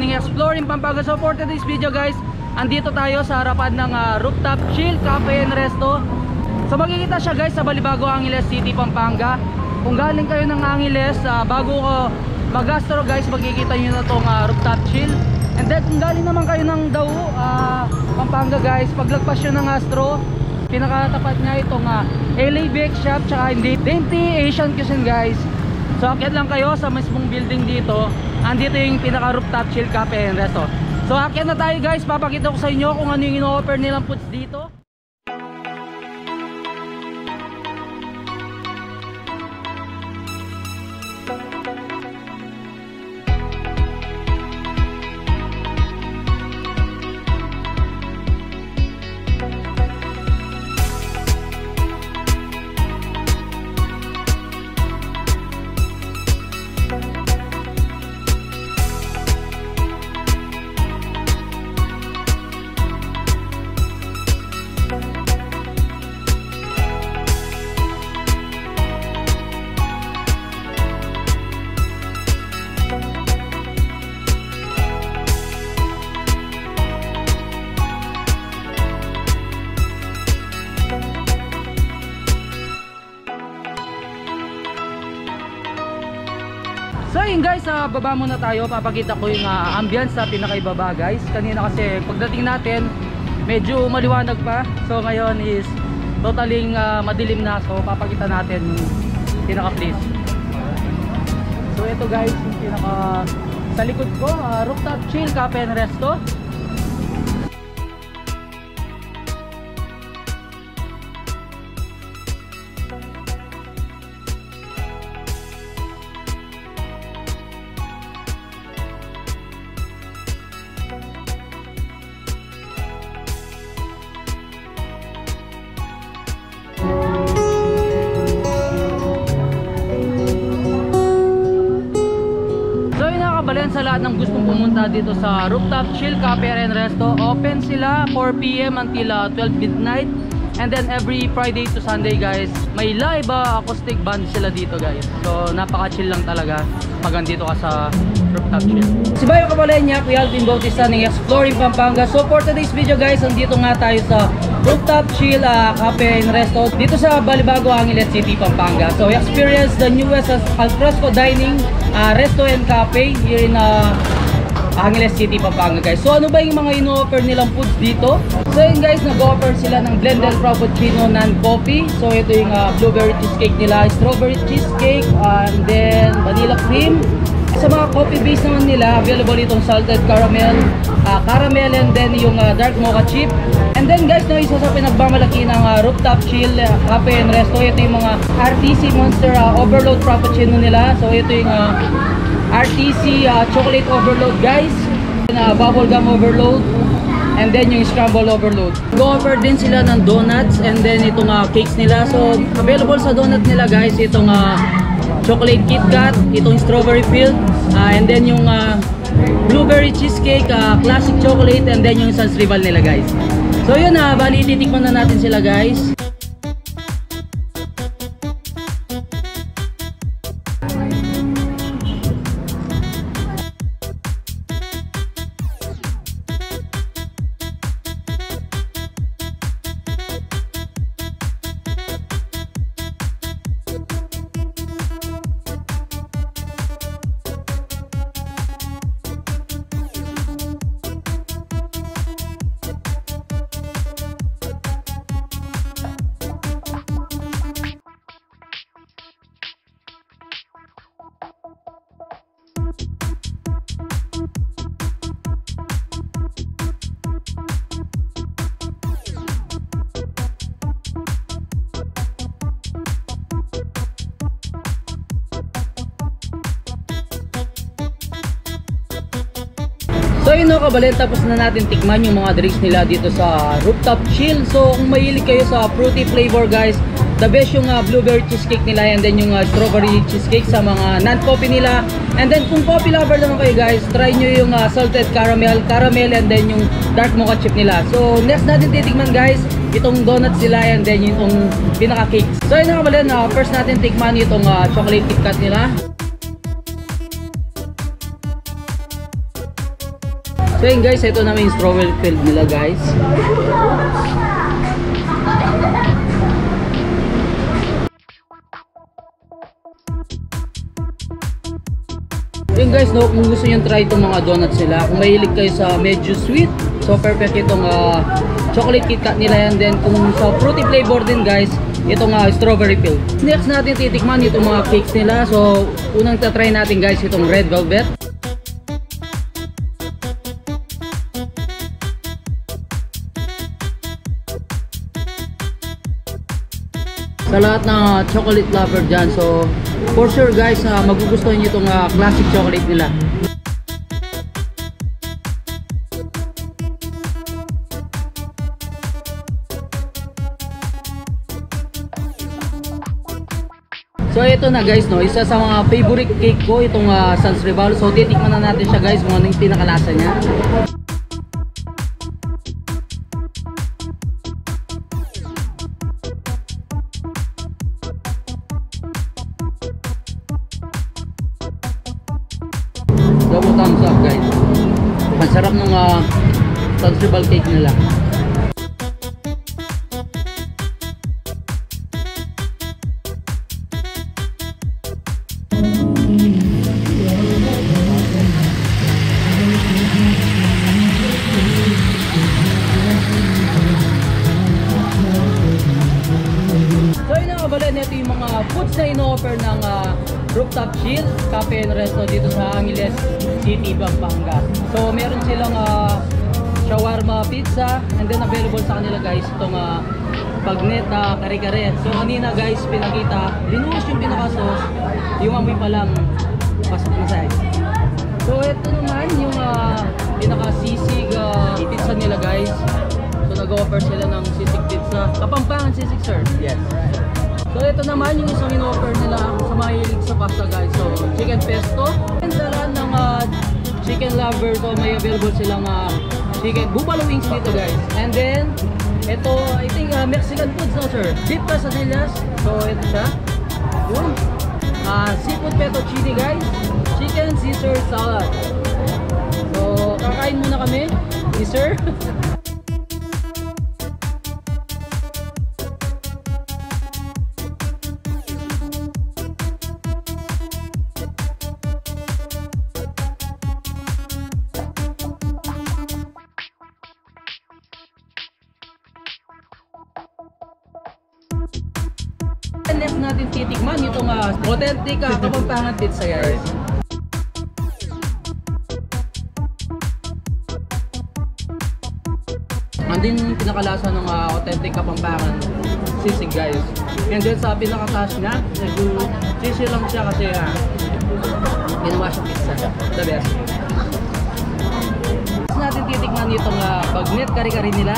ng Exploring Pampanga. So for today's video guys, andito tayo sa harapan ng Rooftop Chill Café Resto. So makikita siya guys sa Balibago, Angeles City, Pampanga. Kung galing kayo ng Angeles, bago mag-Astro guys, makikita nyo na itong Rooftop Chill. And then kung galing naman kayo ng Dao, Pampanga guys, paglagpas nyo ng Astro, pinakatapat niya itong LA Bake Shop tsaka Dainty Asian Cuisine guys. So akyat lang kayo sa mismong building dito. Andito yung pinaka Rooftop Chill Cafe and Resto. So akyat na tayo guys, papakita ko sa inyo kung ano yung ino-offer nilang foods dito. So yun guys, baba muna tayo. Papakita ko yung ambience sa pinakaibaba guys. Kanina kasi pagdating natin medyo maliwanag pa. So ngayon is totaling madilim na. So papakita natin yung pinaka place. So ito guys, yung pinaka sa likod ko, Rooftop Chill Cafe and Resto. Sa lahat ng gustong pumunta dito sa Rooftop Chill Cafe and Resto, open sila 4 PM until 12 midnight. And then every Friday to Sunday guys, may live acoustic band sila dito guys. So napaka-chill lang talaga pag andito ka sa Rooftop Chill. Si Bayo Cabalen niya, Kuya Alvin Bautista ng Exploring Pampanga. So for today's video guys, andito nga tayo sa Rooftop Chill Cafe and Resto dito sa Balibago, Angeles City, Pampanga. So experience the newest Fresco dining, resto and cafe here in Angeles City, Pampanga guys. So ano ba yung mga ino-offer nilang foods dito? So yun guys, nag-offer sila ng blended frappuccino non-coffee. So ito yung blueberry cheesecake nila, strawberry cheesecake, and then vanilla cream. Sa mga coffee base naman nila, available itong salted caramel, and then yung dark mocha chip. And then guys, no, isa sa pinagmamalaki ng Rooftop Chill Cafe and Resto, ito yung mga RTC Monster Overload Frappuccino nila. So ito yung RTC Chocolate Overload guys, Bubblegum Overload, and then yung Scramble Overload. Go-offer din sila ng donuts and then itong cakes nila. So available sa donut nila guys, itong chocolate Kit Kat, itong strawberry filled, and then yung blueberry cheesecake, classic chocolate, and then yung Sans Rival nila guys. So yun, bali titikman na natin sila guys. So yun no Cabalen, tapos na natin tikman yung mga drinks nila dito sa Rooftop Chill. So kung mahilig kayo sa fruity flavor guys, the best yung blueberry cheesecake nila, and then yung strawberry cheesecake sa mga non-coffee nila. And then kung coffee lover naman kayo guys, try nyo yung salted caramel, and then yung dark mocha chip nila. So next natin titikman guys, itong donuts nila, and then yung pinaka-cakes. So yun no Cabalen, first natin tikman itong chocolate Kit Kat nila. So yun guys, ito naman yung strawberry filled nila guys. Yun guys, no, kung gusto nyo try itong mga donuts nila, kung mahilig kayo sa medyo sweet, so perfect itong chocolate KitKat nila yan. Then kung sa fruity flavor din guys, itong strawberry filled. Next natin titikman itong mga cakes nila. So unang tatry natin guys itong red velvet. Sa lahat ng chocolate lover dyan, so for sure guys, magugustuhan nyo itong classic chocolate nila. So ito na guys, no, isa sa mga favorite cake ko itong Sans Rival. So titikman na natin siya guys kung ano yung pinakalasa niya. Double thumbs up guys. Ang sarap ng Sans Rival cake nila. Ito yung mga foods na ino-offer ng Rooftop Cafe Resto dito sa Angeles City, Pampanga. So meron silang shawarma pizza, and then available sa kanila guys itong bagnet na kare-kare. So kanina guys pinakita, linuwas yung pinaka-sauce, yung amoy pa lang pasok na size. So ito naman yung pinaka-sisig pizza nila guys. So nag-offer sila ng sisig pizza. Kapampangan sisig sir? Yes. So ito naman yung isang in-offer nila sa mahilig sa pasta guys. So chicken pesto. And sa lahat ng chicken lover, so may available silang chicken buffalo wings dito guys. And then ito I think Mexican foods no sir. Deep quesadillas. So ito siya. Yun. Seafood fettuccine guys. Chicken Caesar salad. So kakain muna kami ni sir. Next natin titikman itong authentic Kapampangan pizza guys. Andin yung pinakalasa ng authentic Kapampangan sisig guys. And then sa pinaka-cash niya, cheesy lang siya kasi ginawa siyang pizza. The best. Next natin titikman itong bagnet kare-kare nila.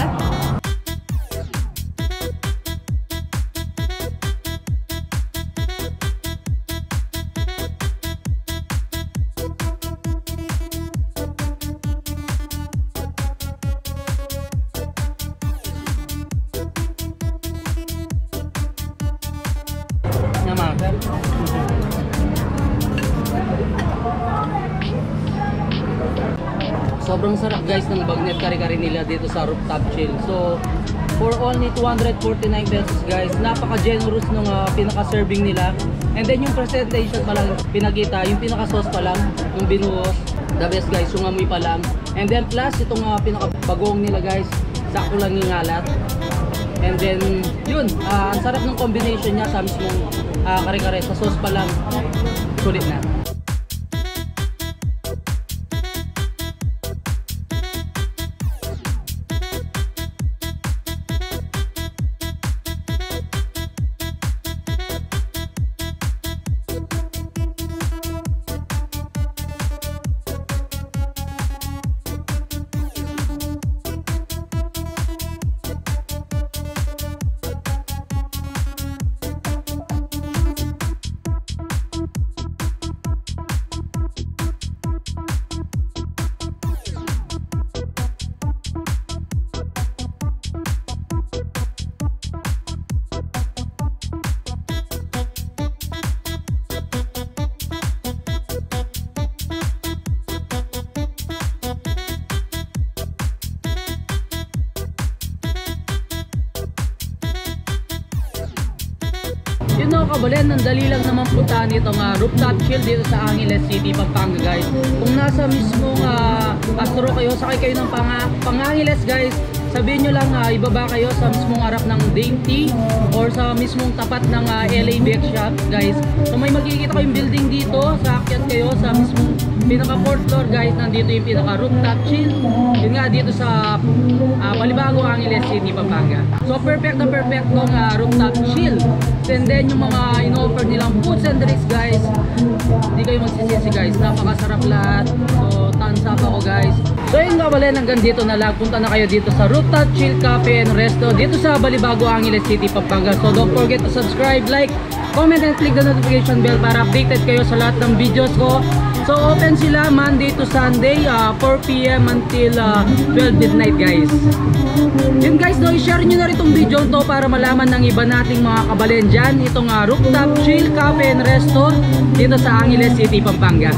Sobrang sarap guys ng bagnet kare-kare nila dito sa Rooftop Chill. So for only 249 pesos guys, napaka-generous ng pinaka-serving nila. And then yung presentation pa lang pinakita, yung pinaka-sauce pa lang, yung binuhos, the best guys, yung amoy pa lang. And then plus itong pinaka-bagong nila guys, sakto lang yung alat. And then yun, ang sarap ng combination niya sa mismong kare-kare, sa sauce pa lang, sulit na. Yun know, kabalen, nandali lang naman puntahan itong rooftop chill dito sa Angeles City, Pampanga guys. Kung nasa mismong Astro kayo, sakay kayo ng Pangangeles guys, sabihin nyo lang ibaba kayo sa mismong harap ng Dave T or sa mismong tapat ng LA Bake Shop guys. So may makikita kayong building dito, sa akyat kayo sa mismong pinaka 4th floor guys, nandito yung pinaka rooftop chill. Yun nga dito sa Balibago, Angeles City, Pampanga. So perfect na perfect tong rooftop chill. And then yung mga in-offer nilang foods and drinks guys, hindi kayo magsisisi guys, napakasarap lahat. So thumbs up ako guys. So yun nga pala, hanggang dito na lang. Punta na kayo dito sa Rooftop Chill Cafe and Resto dito sa Balibago, Angeles City, Pampanga. So don't forget to subscribe, like, comment and click the notification bell para updated kayo sa lahat ng videos ko. So open sila Monday to Sunday 4 PM until 12 midnight guys. Yun guys, no, i-share nyo na rin itong video to para malaman ng iba nating mga kabalen dyan. Itong Rooftop Chill Cafe and Resto dito sa Angeles City, Pampanga.